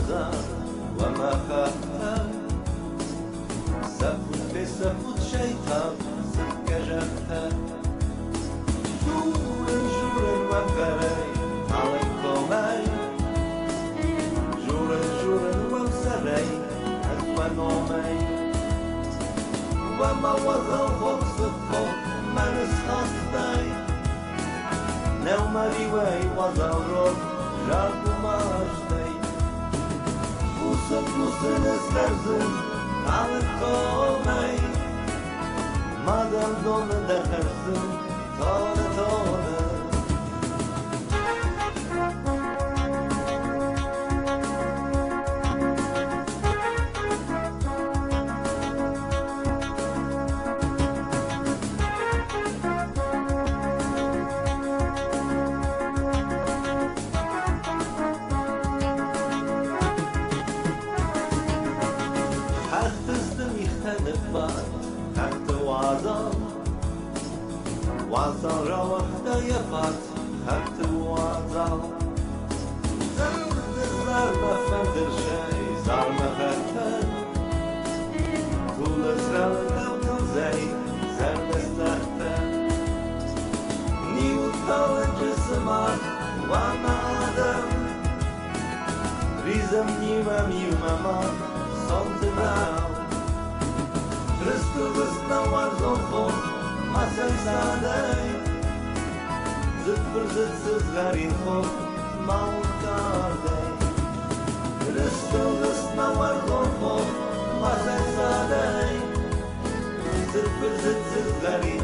وازا وما خافتا سفوت في سفوت شيطان سكة جفتا جورن وفري عليكمي جورن ومسري أكوانومي وما وزا الخوف سفوت من اسخاصتي نوم ريوي وزا الروح جاكو ماشتي Pusa nestazın alkomay Madem donu dekarsın tone tone تحت وازان روحت يفات تحت وازان زار بفندر شي زار مغتن طول زرال دوتن زي زر بسترتن نيو طال جسمات وما آدم ريزم نيوم يوممان صوت براو Christus nawar zonfon Masen sadej Zitfır zitsiz garin khon Mauntardej Christus nawar zonfon Masen sadej Zitfır zitsiz garin